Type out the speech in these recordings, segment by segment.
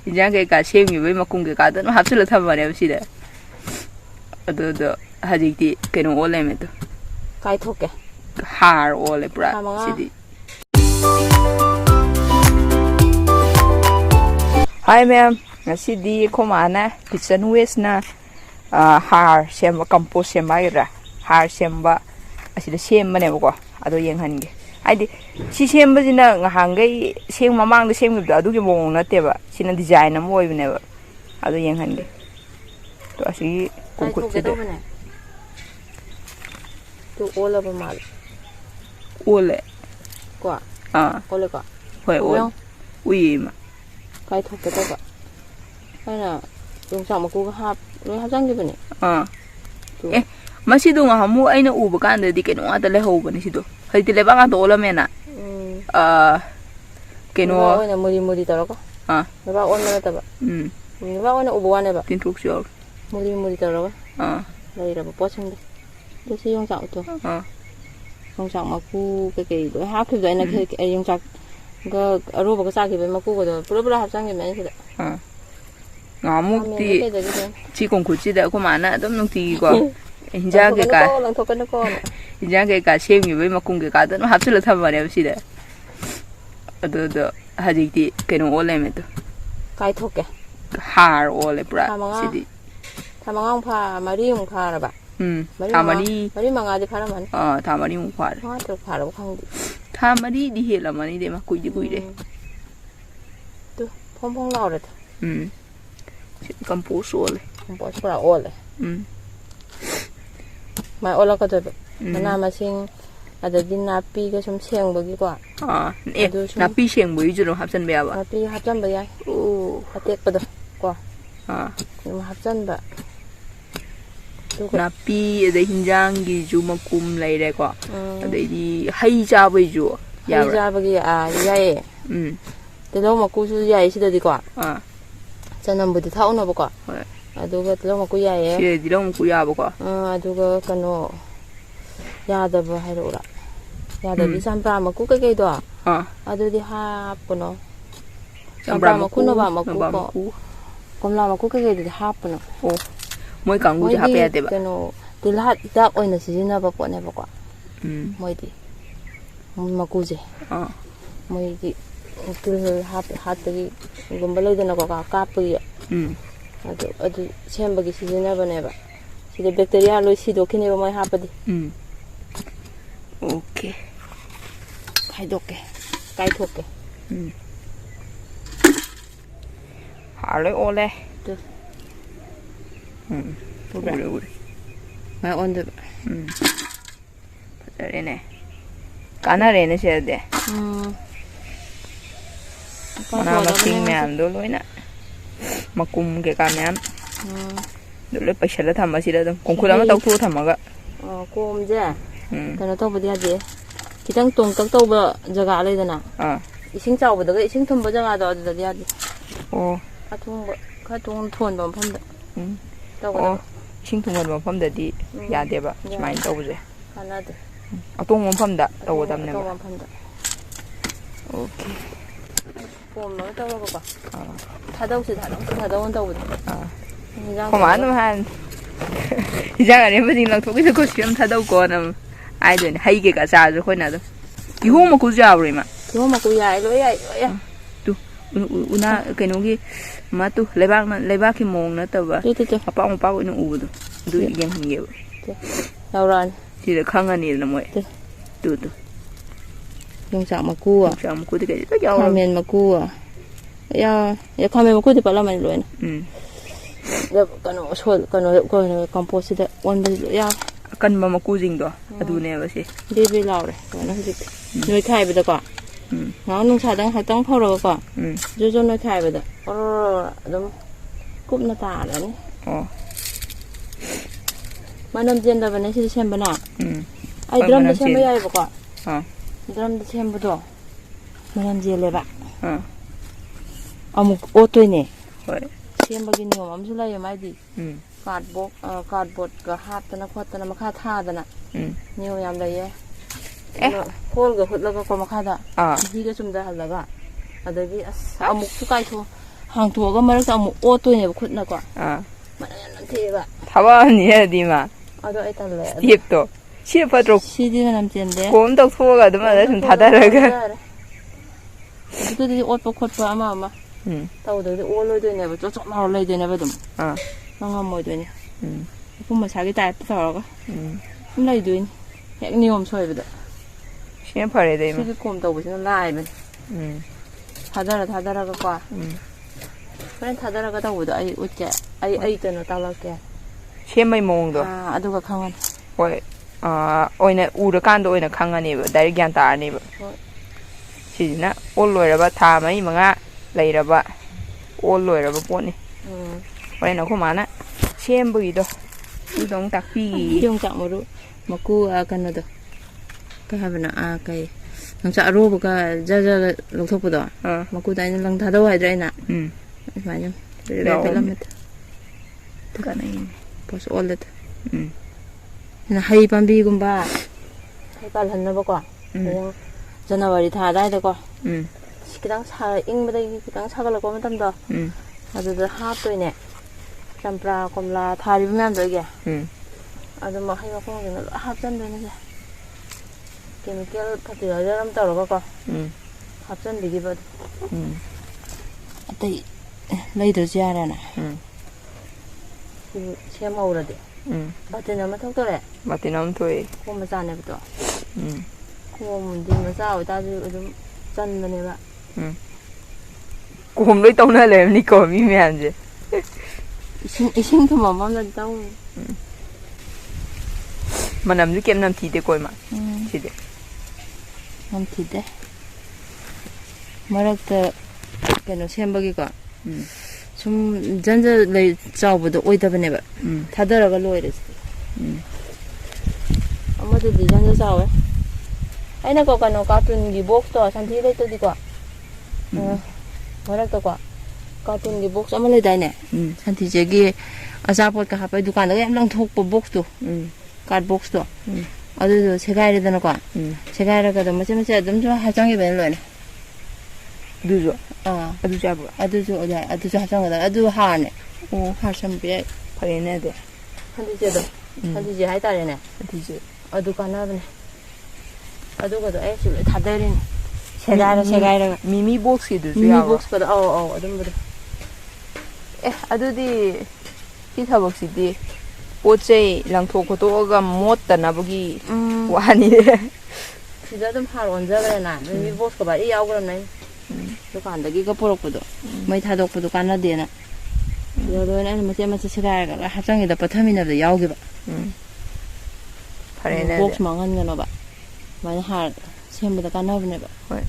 injang kayakka sengmibay makum kayakka adum hapchila thamane sida adu hajikti keno ole me to kai thoke har ole pura sidi Hi ma'am, ngasidi ko mana kitchen waste na har semba compost semba ira har semba asida semba ne ko ado yenghange aidi si semba jina ngahangai seng mamang de semgib da adugi mong nateba sina design am oibne ba ado yenghange to asi ko kutside to ola ba mal ole ko ole ko hoi ole ui ma kai thoke to ba ana yung sa maku hap noi hapjang gi bane masido nga hamu aina uba kanda di keno ata le ho bane sido haiti le banga to ola mena keno ona muri tarako ba ona ta ba ba ona uba wane ba tintruk sure muri tarako lai ra ba pochang de do si yung sa to yung sa maku ke do hap ki na ke yung sa ga aro ba sa ki ba maku ko do pura hapjang gi men sida ngamukti chi kong kuchi da ko mana adum nungti ko injang ke ka injang ke ka semi bai makum ke ka adum hapchila thamane sida adu hajikti keno ole me to kai thoke har ole pura sidi thamangang pha mari ung pha ra ba mari manga de phara man thamari ung pha ha to phara khang di thamari di hela mani de ma kuiji kuire tu phong lao ra compost ole pura ole mai ola ka to mana masing adagi napi ka sum seng bagi ko napi seng boi juro hapsan ba napi hapsan ba ya atek pa do ko hapsan ba napi de hinjang gi ju makum lai re ko adai di hai cha bai ju ya ja bagi ya e te lo maku su ya isi di ko chanam budi thau no ba ko aduga lo maku ya e se di lo maku ya ba ko aduga kano ya da ba hai ro ra ya da bi sampra maku ke do adu di ha puno sampra maku no ba maku ko komla maku ke di ha puno moi kangu ja pa ya de ba kano dilhat dak oina sijina ba po ne ba ko moi di maku je moi di tul hat gi gumbalo de na ko ka pu ya adu semba gi sijina ba ne ba side bacteria lo si do kine ba moi ha pa di okay kai doke kai thoke hale ole ure mai on de padare ne kana re ne se de mana masing myan do loina makum ke ka myan do le paisala thama sira dum kongkhula ma tawthu thamaga kom je kana to bodi ade kitang tong tak to ba jaga le dana ising chaw ba da ising thum ba jaga do da dia di ka tung thon ba pham da ising thum ba pham da di ya de ba smai to je kana de atong pham da to dam ne ba okay kom no to ba ba thadau si thadau to ba ko ma no han jaga ne ba ding lang thok ko siam thadau ko na ai de hai ke ka sa jo khoi na do ki ho ma ku ja bri ma ki ho ma ku ya lo ya tu una ke no gi ma tu lebak ki mong na ta ba apa ong pa ko no u do du yang hin ge lao ran ti de khang ani na moi tu yung sa ma ku de ke ta ja men ma ku ya khamen ma ku de pa la man lo na da kano sol kano ko compost de on de ya kan ma ku jing do adu ne ba se de be lao re na hujik noi khai ba da ko nga nung sa dang hatang phau ro ko jo noi khai ba da dum kup na ta la ni manam jen da ba ne si sem ba na ai drum de sem ba ya ba ko drum de sem ba do manam jen le ba amuk o toi ne hoi sem ba gi ni am su la ya mai di cardboard ga haptana khotana makha thadana niyo yam laye hol ga hutlaga ko makha da di ga chumda halaga adagi amuk su kai tho ꯍꯥꯡꯇꯣꯛꯑꯒ ꯃꯔꯛꯇ ꯑꯃꯨꯛ ꯑꯣꯠꯇꯣꯏꯅꯦꯕ ꯈꯨꯠꯅꯀꯣ ꯃꯅꯝ ꯌꯥꯝ ꯅꯝꯊꯤꯑꯦꯕ ꯊꯕꯛ ꯑꯃꯅꯤ ꯍꯥꯏꯗꯤ ꯃꯥ ꯑꯗꯣ ꯑꯩ ꯇꯜꯂꯦ ꯁ꯭ꯇꯦꯞꯇꯣ ꯁꯤ ꯐꯠꯇ꯭ꯔꯣ ꯁꯤꯗꯤ ꯃꯅꯝ ꯆꯦꯟꯗꯦ ꯀꯣꯝ ꯇꯧꯊꯣꯛꯑꯒ ꯑꯗꯨꯝ ꯑꯗ ꯁꯨꯝ ꯊꯥꯗꯔꯒ ꯑꯗꯨꯗꯤ ꯑꯣꯠꯄ ꯈꯣꯠꯄ ꯑꯃ ꯇꯧꯗ꯭ꯔꯗꯤ ꯑꯣꯜꯂꯣꯏꯗꯣꯏꯅꯦꯕ ꯆꯣꯠ ꯆꯣꯠ ꯂꯥꯎꯔ ꯂꯩꯗꯣꯏꯅꯦꯕ ꯑꯗꯨꯝ ꯉꯝꯃꯣꯏꯗꯣꯏꯅꯦ ꯃꯄꯨꯝ ꯃꯁꯥꯒꯤ ꯇꯥꯏꯞꯇ ꯇꯧꯔꯒ ꯁꯨꯝ ꯂꯩꯗꯣꯏꯅꯤ ꯍꯦꯛ ꯅꯤꯌꯣꯝ ꯁꯣꯏꯕꯗ ꯁꯤꯅ ꯐꯔꯦꯗ ꯏꯃꯥ ꯁꯤꯒꯤ ꯀꯣꯝ ꯇꯧꯕꯁꯤꯅ ꯂꯥꯏꯕꯅꯤ ꯊꯥꯗꯔꯒꯀꯣ ꯍꯣꯔꯦꯟ ꯊꯥꯗꯔꯒ ꯇꯧꯕꯗꯣ ꯑꯩ ꯎꯠꯀꯦ ꯑꯩ ꯀꯩꯅꯣ ꯇꯥꯛꯂꯛꯀꯦ ꯁꯦꯝꯕꯩ ꯃꯑꯣꯡꯗꯣ ꯑꯗꯨꯒ ꯈꯪꯉꯅꯤ ꯍꯣꯏ ꯑꯣꯏꯅ ꯎꯔꯀꯥꯟꯗ ꯑꯣꯏꯅ ꯈꯪꯉꯅꯦꯕ ꯗꯥꯏꯔꯦꯛ ꯒ꯭ꯌꯥꯟ ꯇꯥꯔꯅꯦꯕ ꯍꯣꯏ ꯁꯤꯁꯤꯅ ꯑꯣꯜ ꯂꯣꯏꯔꯕ ꯊꯥ 4-5 ꯂꯩꯔꯕ ꯑꯣꯜ ꯂꯣꯏꯔꯕ ꯄꯣꯠꯅꯤ ꯍꯣꯔꯦꯟ ꯑꯩꯈꯣꯏ ꯃꯥꯅ ꯁꯦꯝꯕꯒꯤꯗꯣ ꯑꯗꯨꯗꯣ ꯑꯃꯨꯛ ꯇꯥꯛꯄꯤꯒꯦ ꯌꯣꯡꯆꯥꯛ ꯃꯔꯨ ꯃꯀꯨ ꯀꯩꯅꯣꯗꯣ ꯀꯩ ꯍꯥꯏꯕꯅꯣ ꯀꯩ ꯌꯣꯡꯆꯥꯛ ꯑꯔꯣꯕꯒ ꯖꯔ ꯂꯧꯊꯣꯛꯄꯗꯣ ꯃꯀꯨꯗ ꯑꯩꯅ ꯂꯪ ꯊꯥꯗꯧ ꯍꯥꯏꯗ꯭ꯔꯥ ꯑꯩꯅ ꯑꯗꯨꯃꯥꯏꯅ ꯄꯦꯠꯂꯝꯃꯦꯗ ꯄꯣꯠꯁꯨ ꯑꯣꯜꯂꯦꯗ ꯍꯩ ꯄꯥꯝꯕꯤꯒꯨꯝꯕ ꯍꯩ ꯄꯥꯜꯍꯟꯅꯕꯀꯣ ꯖꯅꯋꯥꯔꯤ ꯊꯥ ꯑꯗꯥꯏꯗꯀꯣ ꯈꯤꯇꯪ ꯏꯪꯕꯗꯒꯤ ꯈꯤꯇꯪ ꯁꯥꯒꯠꯂꯛꯄ ꯃꯇꯝꯗꯣ ꯑꯗꯨꯗ ꯍꯥꯞꯇꯣꯏꯅꯦ ꯆꯝꯄ꯭ꯔꯥ ꯀꯣꯝꯂꯥ ꯊꯥꯔꯤꯕ ꯃꯌꯥꯝꯗꯣ ꯑꯩꯒꯤ ꯑꯗꯨꯝ ꯍꯩ ꯃꯈꯣꯡꯁꯤꯡꯗ ꯂꯣꯏ ꯍꯥꯞꯆꯟꯗꯣꯏꯅꯦ ꯀꯦꯃꯤꯀꯦꯜ ꯐꯔꯇꯤꯂꯥꯏꯖꯔ ꯑꯃ ꯇꯧꯔꯒꯀꯣ ꯍꯥꯞꯆꯟꯕꯤꯈꯤꯕ ꯑꯗꯨ ꯑꯇꯩ ꯂꯩꯗ꯭ꯔꯁꯨ ꯌꯥꯔꯦꯅ ꯁꯦꯝꯍꯧꯔꯗꯤ ꯕꯥꯇꯤꯟ ꯑꯃ ꯊꯣꯛꯇꯣꯔꯦ ꯕꯥꯇꯤꯟ ꯑꯃ ꯊꯣꯛꯑꯦ ꯈꯣꯝ ꯃꯆꯥꯅꯦꯕꯗꯣ ꯈꯣꯝꯗꯤ ꯃꯆꯥ ꯑꯣꯏꯇꯥꯔꯁꯨ ꯑꯗꯨꯝ ꯆꯟꯕꯅꯦꯕ ꯀꯣꯝ ꯂꯣꯏ ꯇꯧꯅ ꯂꯩꯔꯝꯅꯤꯀꯣ ꯃꯤ ꯃꯌꯥꯝꯁꯦ ꯏꯁꯤꯡ ꯊꯨꯝꯃꯝꯗꯗꯤ ꯇꯧ ꯃꯅꯝꯁꯨ ꯀꯩꯝ ꯅꯝꯊꯤꯗꯦꯀꯣ ꯏꯃꯥ ꯁꯤꯗꯤ ꯅꯝꯊꯤꯗꯦ ꯃꯔꯛꯇ ꯀꯩꯅꯣ ꯁꯦꯝꯕꯒꯤꯀꯣ ꯁꯨꯝ ꯖꯟꯖ ꯂꯩ ꯆꯥꯎꯕꯗꯣ ꯑꯣꯏꯗꯕꯅꯦꯕ ꯊꯥꯗꯔꯒ ꯂꯣꯏꯔꯦ ꯑꯃꯗꯨꯗꯤ ꯖꯟꯖ ꯆꯥꯎꯋꯦ ꯑꯩꯅꯀꯣ ꯀꯩꯅꯣ ꯀꯥꯔꯇꯨꯟꯒꯤ ꯕꯣꯛꯁꯇꯣ ꯁꯟꯊꯤ ꯂꯩꯇꯗꯤꯀꯣ ꯃꯔꯛꯇꯀꯣ ꯀꯥꯔꯇꯨꯟꯒꯤ ꯕꯣꯛꯁ ꯑꯃ ꯂꯩꯗꯥꯏꯅꯦ ꯁꯟꯊꯤꯁꯦꯒꯤ ꯑꯆꯥꯄꯣꯠꯀ ꯍꯥꯞꯄ ꯗꯨꯀꯥꯟꯗꯒ ꯌꯥꯝ ꯂꯪꯊꯣꯛꯄ ꯕꯣꯛꯁꯇꯣ ꯀꯥꯔꯠ ꯕꯣꯛꯁꯇꯣ ꯑꯗꯨꯗꯣ ꯁꯦꯒꯥꯏꯔꯦꯗꯅꯀꯣ ꯁꯦꯒꯥꯏꯔꯒ ꯑꯗꯨꯝ ꯃꯆꯦꯠ ꯃꯆꯦꯠ ꯑꯗꯨꯝ ꯍꯥꯞꯆꯟꯈꯤꯕꯅꯤ ꯂꯣꯏꯅ ꯑꯗꯨꯁꯨ ꯑꯗꯨꯁꯨ ꯌꯥꯕ꯭ꯔꯣ ꯑꯗꯨꯁꯨ ꯍꯥꯞꯆꯟꯒꯗꯕ ꯑꯗꯨ ꯍꯥꯔꯅꯦ ꯍꯥꯔ ꯁꯦꯝꯕ ꯌꯥꯏ ꯐꯔꯦꯅꯦ ꯑꯗꯨ ꯁꯟꯊꯤꯁꯦꯗꯣ ꯁꯟꯊꯤꯁꯦ ꯍꯥꯏꯇꯥꯔꯦꯅꯦ ꯁꯟꯊꯤꯁꯦ ꯑꯗꯨ ꯀꯥꯟꯅꯕꯅꯦ ꯑꯗꯨꯒꯗꯣ ꯑꯩ ꯁꯤ ꯂꯣꯏ ꯊꯥꯗꯔꯤꯅꯦ ꯁꯦꯒꯥꯏꯔꯒ ꯃꯤꯃꯤ ꯕꯣꯛꯁꯀꯤꯗꯨꯁꯨ ꯃꯤꯃꯤ ꯌꯥꯎꯕ꯭ꯔꯣ ꯕꯣꯛꯁꯀꯗꯣ ꯑꯧ ꯑꯗꯨꯝꯕꯗꯣ ꯑꯗꯨꯗꯤ ꯁꯤ ꯊꯕꯛꯁꯤꯗꯤ ꯄꯣꯠ ꯆꯩ ꯂꯪꯊꯣꯛ ꯈꯣꯠꯇꯣꯛꯑꯒ ꯃꯣꯠꯇꯅꯕꯒꯤ ꯋꯥꯅꯤꯅꯦ ꯁꯤꯗ ꯑꯗꯨꯝ ꯍꯥꯔ ꯑꯣꯟꯖꯈ꯭ꯔꯦꯅ ꯃꯤꯃꯤ ꯕꯣꯛꯁꯀ ꯚꯥꯔꯤ ꯌꯥꯎꯈ꯭ꯔꯕꯅꯦ ꯗꯨꯀꯥꯟꯗꯒꯤꯒ ꯄꯨꯔꯛꯄꯗꯣ ꯃꯩ ꯊꯥꯗꯣꯛꯄꯗꯣ ꯀꯥꯟꯅꯗꯦꯅ ꯁꯤꯗ ꯂꯣꯏꯅ ꯑꯩꯅ ꯃꯆꯦꯠ ꯃꯆꯦꯠ ꯁꯦꯒꯥꯏꯔꯒ ꯂꯣꯏ ꯍꯥꯞꯆꯟꯈꯤꯗ ꯄꯠꯊꯃꯤꯟꯅꯕꯗ ꯌꯥꯎꯈꯤꯕ ꯐꯔꯦꯅꯦ ꯕꯣꯛꯁ ꯃꯥꯡꯍꯟꯒꯅꯣꯕ ꯑꯗꯨꯃꯥꯏꯅ ꯍꯥꯔ ꯁꯦꯝꯕꯗ ꯀꯥꯟꯅꯕꯅꯦꯕ ꯍꯣꯏ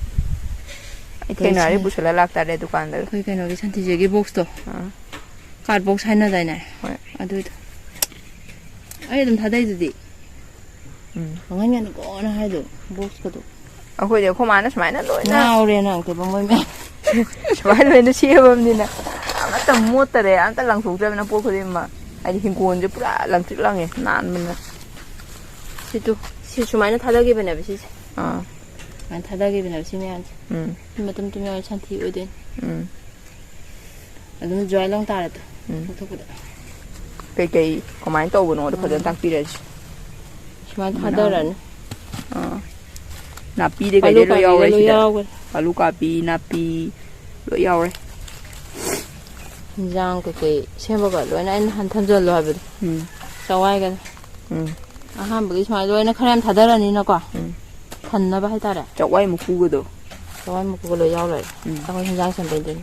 ꯑꯩ ꯊꯦꯡꯅꯔꯤ ꯄꯨꯁꯜꯂ ꯂꯥꯛꯇꯥꯔꯦ ꯗꯨꯀꯥꯟꯗ ꯑꯩꯈꯣꯏ ꯀꯩꯅꯣꯒꯤ ꯁꯟꯊꯤꯖꯦꯒꯤ ꯕꯣꯛꯁꯇꯣ ꯀꯥꯔꯠ ꯕꯣꯛꯁ ꯍꯥꯏꯅꯗꯥꯏꯅꯦ ꯑꯗꯨꯏꯗꯣ ꯑꯩ ꯑꯗꯨꯝ ꯊꯥꯗꯩꯗꯨꯗꯤ ꯃꯥꯡꯍꯟꯒꯅꯨꯀꯣꯅ ꯍꯥꯏꯗꯣ ꯕꯣꯛꯁꯀꯗꯣ ꯑꯩꯈꯣꯏꯗꯤ ꯑꯩꯈꯣꯏ ꯃꯥꯅ ꯁꯨꯃꯥꯏꯅ ꯂꯣꯏꯅ ꯉꯥꯎꯔꯦꯅ ꯑꯝꯇꯕ ꯃꯣꯏ ꯃꯌꯥꯝ ꯁꯨꯃꯥꯏꯅ ꯂꯣꯏꯅ ꯁꯦꯝꯃꯕꯅꯤꯅ ꯑꯃꯠꯇ ꯃꯣꯠꯇꯔꯦ ꯑꯝꯇ ꯂꯪꯊꯣꯛꯇ꯭ꯔꯕꯅꯤꯅ ꯄꯣꯠ ꯈꯨꯗꯤꯡꯃꯛ ꯍꯥꯏꯗꯤ ꯍꯤꯡꯒꯣꯜꯁꯦ ꯄꯨꯔꯥ ꯂꯪꯇ꯭ꯔꯤꯛ ꯂꯪꯉꯦ ꯅꯥꯟꯕꯅꯤꯅ ꯁꯤ ꯁꯨꯃꯥꯏꯅ ꯊꯥꯗꯈꯤꯕꯅꯦꯕ ꯁꯤꯁꯦ ꯁꯨꯃꯥꯏꯅ ꯊꯥꯗꯈꯤꯕꯅꯦꯕ ꯁꯤ ꯃꯌꯥꯝꯁꯦ ꯃꯇꯨꯝ ꯇꯨꯝ ꯌꯥꯎꯔ ꯁꯟꯊꯤ ꯑꯣꯏꯗꯣꯏꯅꯤ ꯑꯗꯨꯝ ꯖ꯭ꯋꯥꯏ ꯂꯪ ꯇꯥꯔꯦꯗꯣ ꯂꯧꯊꯣꯛꯄꯗ ꯀꯩꯀꯩ ꯀꯃꯥꯏꯅ ꯇꯧꯕꯅꯣꯗꯣ ꯐꯖꯅ ꯇꯥꯛꯄꯤꯔꯁꯤ ꯁꯨꯃꯥꯏꯅ ꯊꯥꯗꯔꯅꯤ ꯅꯥꯄꯤꯗꯤ ꯀꯩꯗꯩ ꯂꯣꯏ ꯌꯥꯎꯔꯦ ꯁꯤꯗ ꯑꯂꯨ ꯀꯥꯕꯤ ꯅꯥꯄꯤ ꯂꯣꯏ ꯌꯥꯎꯔꯦ ꯏꯟꯖꯥꯡ ꯀꯩꯀꯩ ꯁꯦꯝꯕꯒ ꯂꯣꯏꯅ ꯑꯩꯅ ꯅꯍꯥꯟ ꯊꯝꯖꯜꯂꯣ ꯍꯥꯏꯕꯗꯣ ꯆꯋꯥꯏꯒꯅꯤ ꯑꯍꯥꯟꯕꯒꯤ ꯁꯨꯃꯥꯏꯅ ꯂꯣꯏꯅ ꯈꯔ ꯌꯥꯝ ꯊꯥꯗꯔꯅꯤꯅꯀꯣ ꯊꯟꯅꯕ ꯍꯥꯏꯇꯥꯔꯦ ꯆꯋꯥꯏ ꯃꯀꯨꯒꯗꯣ ꯆꯋꯥꯏ ꯃꯀꯨꯒ ꯂꯣꯏ ꯌꯥꯎ ꯂꯩꯔꯦ ꯑꯩꯈꯣꯏ ꯍꯤꯟꯖꯥꯡ ꯁꯦꯝꯕꯩꯗꯨꯅꯤ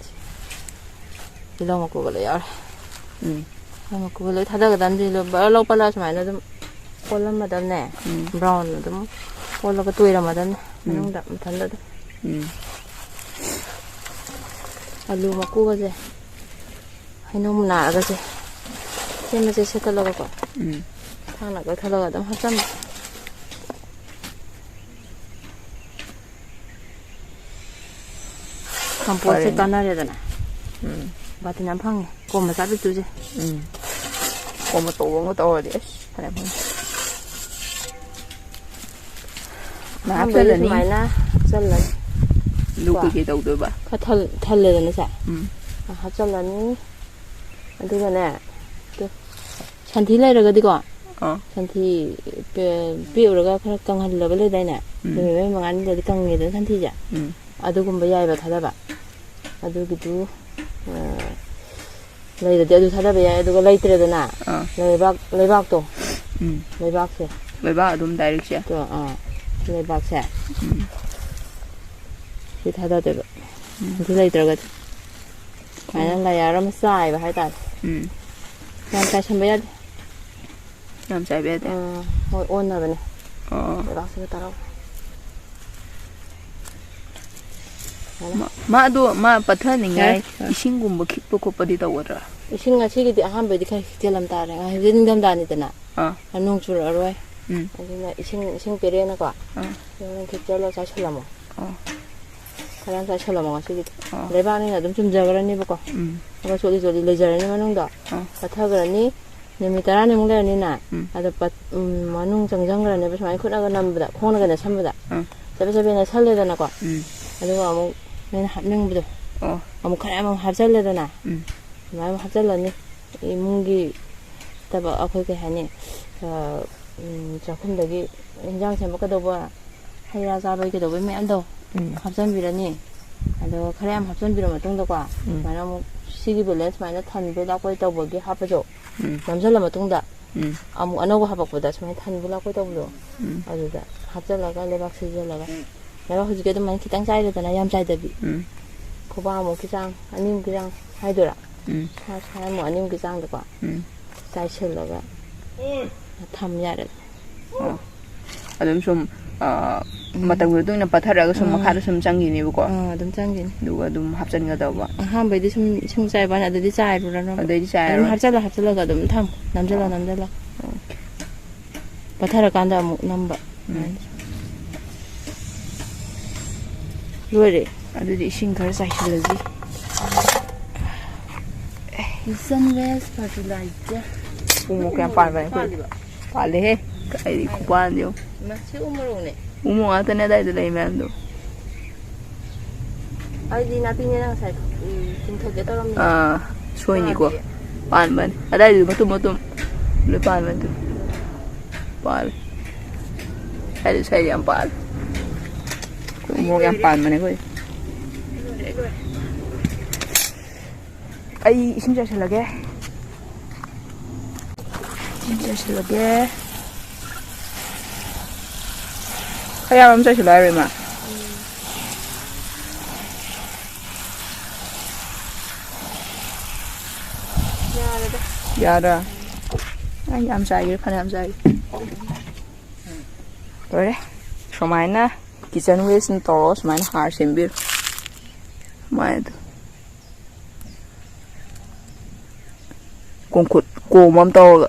ꯇꯤꯜꯍꯧ ꯃꯀꯨꯒ ꯂꯣꯏ ꯌꯥꯎꯔꯦ ꯇꯤꯜꯍꯧ ꯃꯀꯨꯒ ꯂꯣꯏ ꯊꯥꯗꯒꯗꯕꯅꯤ ꯕꯔ ꯂꯧ ꯄꯜꯂ ꯁꯨꯃꯥꯏꯅ ꯑꯗꯨꯝ ꯑꯣꯜꯂꯝꯃꯗꯕꯅꯦ ꯕ꯭ꯔꯥꯎꯟ ꯑꯗꯨꯝ ꯑꯣꯜꯂꯒ ꯇꯣꯏꯔꯝꯃꯗꯕꯅꯦ ꯃꯅꯨꯡꯗ ꯃꯊꯟꯗ ꯑꯗꯨꯝ ꯑꯂꯨ ꯃꯀꯨꯒꯁꯦ ꯍꯩꯅꯧ ꯃꯅꯥꯒꯁꯦ ꯁꯦꯝꯕꯁꯦ ꯁꯦꯠꯇꯠꯂꯒꯀꯣ ꯊꯥꯡꯅ ꯀꯛꯊꯠꯂꯒ ꯑꯗꯨꯝ ꯍꯥꯞꯆꯟꯕ ꯀꯝꯄꯣꯁꯁꯦ ꯀꯥꯟꯅꯔꯦꯗꯅ ꯕꯥꯇꯤꯟ ꯑꯃ ꯐꯪꯉꯦ ꯀꯣꯝ ꯃꯆꯥ ꯄꯤꯛꯇꯨꯁꯦ ꯀꯣꯝ ꯑꯆꯧꯕ ꯑꯃꯒ ꯇꯧꯔꯗꯤ ꯑꯁ ꯐꯅꯌꯥꯝ ꯐꯪꯉꯦ ꯑꯍꯥꯟꯕꯒꯤ ꯁꯨꯃꯥꯏꯅ ꯍꯥꯞꯆꯜꯂꯅꯤ ꯑꯗꯨ ꯀꯩꯀꯩ ꯇꯧꯗꯣꯏꯕ ꯈꯔ ꯊꯜꯂꯦꯗꯅ ꯁꯦ ꯍꯥꯞꯆꯜꯂꯅꯤ ꯑꯗꯨꯒꯅꯦ ꯁꯟꯊꯤ ꯂꯩꯔꯒꯗꯤꯀꯣ ꯁꯟꯊꯤ ꯄꯤꯎꯔꯒ ꯈꯔ ꯀꯪꯍꯜꯂꯒ ꯂꯩꯗꯥꯏꯅꯦ ꯅꯨꯃꯤꯠ 5-6ꯗꯗꯤ ꯀꯪꯉꯦꯗꯅ ꯁꯟꯊꯤꯁꯦ ꯑꯗꯨꯒꯨꯝꯕ ꯌꯥꯏꯕ ꯊꯥꯗꯕ ꯑꯗꯨꯒꯤꯗꯨ ꯂꯩꯔꯗꯤ ꯑꯗꯨ ꯊꯥꯗꯕ ꯌꯥꯏ ꯑꯗꯨꯒ ꯂꯩꯇ꯭ꯔꯦꯗꯅ ꯂꯩꯕꯥꯛꯇꯣ ꯂꯩꯕꯥꯛꯁꯦ ꯂꯩꯕꯥꯛ ꯑꯗꯨꯝ ꯗꯥꯏꯔꯦꯛꯁꯦ ꯂꯩꯕꯥꯛꯁꯦ ꯁꯤ ꯊꯥꯗꯗꯣꯏꯕ ꯑꯗꯨ ꯂꯩꯇ꯭ꯔꯒꯗꯤ ꯁꯨꯃꯥꯏꯅ ꯂꯌꯥꯔ ꯑꯃ ꯆꯥꯏꯕ ꯍꯥꯏꯇꯥꯔꯦ ꯌꯥꯝ ꯆꯥꯏꯁꯟꯕ ꯌꯥꯗꯦ ꯌꯥꯝ ꯆꯥꯏꯕ ꯌꯥꯗꯦ ꯍꯣꯏ ꯑꯣꯟꯅꯕꯅꯦ ꯂꯩꯕꯥꯛꯁꯤꯒ ꯇꯧꯔꯒ ꯃꯥ ꯄꯠꯊꯅꯤꯡꯉꯥꯏ ꯏꯁꯤꯡꯒꯨꯝꯕ ꯈꯤꯛꯄ ꯈꯣꯠꯄꯗꯤ ꯇꯧꯒꯗ꯭ꯔꯥ ꯏꯁꯤꯡ ꯑꯁꯤꯒꯤꯗꯤ ꯑꯍꯥꯟꯕꯗꯤ ꯈꯔ ꯈꯤꯛꯆꯜꯂꯝ ꯇꯥꯔꯦ ꯍꯧꯖꯤꯛ ꯅꯤꯡꯊꯝꯊꯥꯅꯤꯗꯅ ꯅꯣꯡ ꯆꯨꯔꯛꯑꯔꯣꯏ ꯑꯗꯨꯅ ꯏꯁꯤꯡ ꯄꯦꯔꯦꯅꯀꯣ ꯈꯤꯛꯆꯜꯂ ꯆꯥꯏꯁꯜꯂꯝꯃꯣ ꯈꯔ ꯌꯥꯝ ꯆꯥꯏꯁꯜꯂꯝꯃꯣ ꯉꯁꯤꯒꯤꯗꯤ ꯂꯩꯕꯥꯛꯅꯤꯅ ꯑꯗꯨꯝ ꯆꯨꯝꯖꯈ꯭ꯔꯅꯤꯕꯀꯣ ꯈꯔ ꯆꯣꯠꯂꯤ ꯆꯣꯠꯂꯤ ꯂꯩꯖꯔꯅꯤ ꯃꯅꯨꯡꯗ ꯄꯠꯊꯈ꯭ꯔꯅꯤ ꯅꯨꯃꯤꯠ 10ꯅꯤꯃꯨꯛ ꯂꯩꯔꯅꯤꯅ ꯑꯗꯣ ꯃꯅꯨꯡ ꯆꯪꯁꯤꯟꯈ꯭ꯔꯅꯦꯕ ꯁꯨꯃꯥꯏꯅ ꯈꯨꯠꯅꯒ ꯅꯝꯕꯗ ꯈꯣꯡꯅꯒ ꯅꯦꯠꯁꯟꯕꯗ ꯆꯕꯦꯠ ꯆꯕꯦꯠ ꯅꯦꯠꯁꯜꯂꯦꯗꯅꯀꯣ ꯑꯗꯨꯒ ꯑꯃꯨꯛ ꯅꯣꯏꯅ ꯍꯥꯞꯅꯤꯡꯕꯗꯣ ꯑꯃꯨꯛ ꯈꯔ ꯑꯃꯨꯛ ꯍꯥꯞꯆꯜꯂꯦꯗꯅ ꯑꯗꯨꯃꯥꯏꯅ ꯍꯥꯞꯆꯜꯂꯅꯤ ꯏꯃꯨꯡꯒꯤ ꯊꯕꯛ ꯑꯩꯈꯣꯏ ꯀꯩ ꯍꯥꯏꯅꯤ ꯆꯥꯛꯈꯨꯝꯗꯒꯤ ꯏꯟꯖꯥꯡ ꯁꯦꯝꯕ ꯀꯩꯗꯧꯕ ꯍꯩ ꯔꯥ ꯆꯥꯕꯒꯤ ꯀꯩꯗꯧꯕꯩ ꯃꯌꯥꯝꯗꯣ ꯍꯥꯞꯆꯟꯕꯤꯔꯅꯤ ꯑꯗꯨꯒ ꯈꯔ ꯌꯥꯝ ꯍꯥꯞꯆꯟꯕꯤꯔ ꯃꯇꯨꯡꯗꯀꯣ ꯁꯨꯃꯥꯏꯅ ꯑꯃꯨꯛ ꯁꯤꯒꯤ ꯕꯦꯂꯦꯟꯁ ꯁꯨꯃꯥꯏꯅ ꯊꯟꯕꯣꯏ ꯂꯥꯛꯄꯣꯏ ꯇꯧꯕꯒꯤ ꯍꯥꯞꯄꯁꯨ ꯅꯝꯁꯤꯜꯂ ꯃꯇꯨꯡꯗ ꯑꯃꯨꯛ ꯑꯅꯧꯕ ꯍꯥꯞꯄꯛꯄꯗ ꯁꯨꯃꯥꯏꯅ ꯊꯟꯕꯣꯏ ꯂꯥꯛꯄꯣꯏ ꯇꯧꯕꯗꯣ ꯑꯗꯨꯗ ꯍꯥꯞꯆꯜꯂꯒ ꯂꯩꯕꯥꯛ ꯁꯤꯖꯤꯜꯂꯒ ꯂꯩꯕꯥꯛ ꯍꯧꯖꯤꯛꯀꯤ ꯑꯗꯨꯃꯥꯏꯅ ꯈꯤꯇꯪ ꯆꯥꯏꯔꯦꯗꯅ ꯌꯥꯝ ꯆꯥꯏꯗꯕꯤ ꯈꯨꯕꯥꯛꯃꯨꯛꯀꯤ ꯆꯥꯡ 2무ꯛꯀꯤ ꯆꯥꯡ ꯍꯥꯏꯗꯣꯏꯔꯥ ꯁꯥꯏꯃꯨꯛ 2무ꯛꯀꯤ ꯆꯥꯡꯗꯀꯣ ꯆꯥꯏꯁꯤꯜꯂꯒ ꯊꯝ ꯌꯥꯔꯦ ꯑꯗꯨꯝ ꯁꯨꯝ ꯃꯇꯝꯒꯤ ꯃꯇꯨꯡ ꯏꯟꯅ ꯄꯠꯊꯔꯒ ꯁꯨꯝ ꯃꯈꯥꯗ ꯁꯨꯝ ꯆꯪꯈꯤꯅꯦꯕꯀꯣ ꯑꯗꯨꯝ ꯆꯪꯈꯤꯅꯤ ꯑꯗꯨꯒ ꯑꯗꯨꯝ ꯍꯥꯞꯆꯤꯟꯒꯗꯧꯕ ꯑꯍꯥꯟꯕꯩꯗꯤ ꯁꯨꯝ ꯏꯁꯤꯡ ꯆꯥꯏꯕꯅꯤ ꯑꯗꯨꯗꯤ ꯆꯥꯏꯔꯨꯔꯅꯨ ꯑꯗꯩꯗꯤ ꯑꯗꯨꯝ ꯆꯥꯏꯔꯣꯏ ꯍꯥꯞꯆꯜꯂꯒ ꯑꯗꯨꯝ ꯊꯝ ꯅꯝꯁꯤꯜꯂ ꯄꯠꯊꯔꯀꯥꯟꯗ ꯑꯃꯨꯛ ꯅꯝꯕ ꯂꯣꯏꯔꯦ ꯑꯗꯨꯗꯤ ꯏꯁꯤꯡ ꯈꯔ ꯆꯥꯏꯁꯤꯜꯂꯁꯤ ꯀꯤꯆꯟ ꯋꯦꯁ ꯐꯔꯇꯤꯂꯥꯏꯖꯔ ꯎꯃꯣꯛ ꯀꯌꯥꯝ ꯄꯥꯟꯕꯅꯦ ꯑꯩꯈꯣꯏ ꯄꯥꯜꯂꯦꯍꯦ ꯀꯥꯏꯗꯤ ꯈꯨꯄꯥꯟꯗꯤ ꯌꯦꯡꯉꯨ ꯃꯁꯤ ꯎꯃꯣꯔꯣꯛꯅꯦ ꯎꯃꯣꯛ ꯉꯥꯛꯇꯅꯦ ꯑꯗꯥꯏꯗ ꯂꯩ ꯃꯌꯥꯝꯗꯣ ꯑꯩꯗꯤ ꯅꯥꯄꯤꯅꯦꯅ ꯉꯁꯥꯏ ꯆꯤꯡꯊꯣꯛꯀꯦ ꯇꯧꯔꯝꯃꯤ ꯁꯣꯏꯅꯤꯀꯣ ꯄꯥꯟꯕꯅꯤ ꯑꯗꯥꯏꯗꯨ ꯃꯇꯨꯝ ꯂꯣꯏ ꯄꯥꯟꯕꯅꯤ ꯄꯥꯜꯂꯦ ꯁꯥꯏꯗ ꯌꯥꯝ ꯄꯥꯜꯂꯦ ꯎꯃꯣꯛ ꯌꯥꯝ ꯄꯥꯟꯕꯅꯦ ꯑꯩꯈꯣꯏ ꯑꯩ ꯏꯁꯤꯡ ꯆꯥꯏꯁꯤꯜꯂꯒꯦ ꯈꯔ ꯌꯥꯝ ꯑꯃ ꯆꯥꯏꯁꯤꯜꯂꯣ ꯍꯥꯏꯔꯣ ꯏꯃꯥ ꯌꯥꯔ ꯑꯩ ꯌꯥꯝ ꯆꯥꯏꯒꯦ ꯐꯅꯌꯥꯝ ꯆꯥꯏꯒꯦ ꯂꯣꯏꯔꯦ ꯁꯨꯃꯥꯏꯅ ꯀꯤꯆꯟ ꯋꯦꯁꯅ ꯇꯧꯔꯒ ꯁꯨꯃꯥꯏꯅ ꯍꯥꯔ ꯁꯦꯝꯕꯤꯔꯣ ꯁꯨꯃꯥꯏꯅ ꯀꯣꯝ ꯑꯃ ꯇꯧꯔꯒ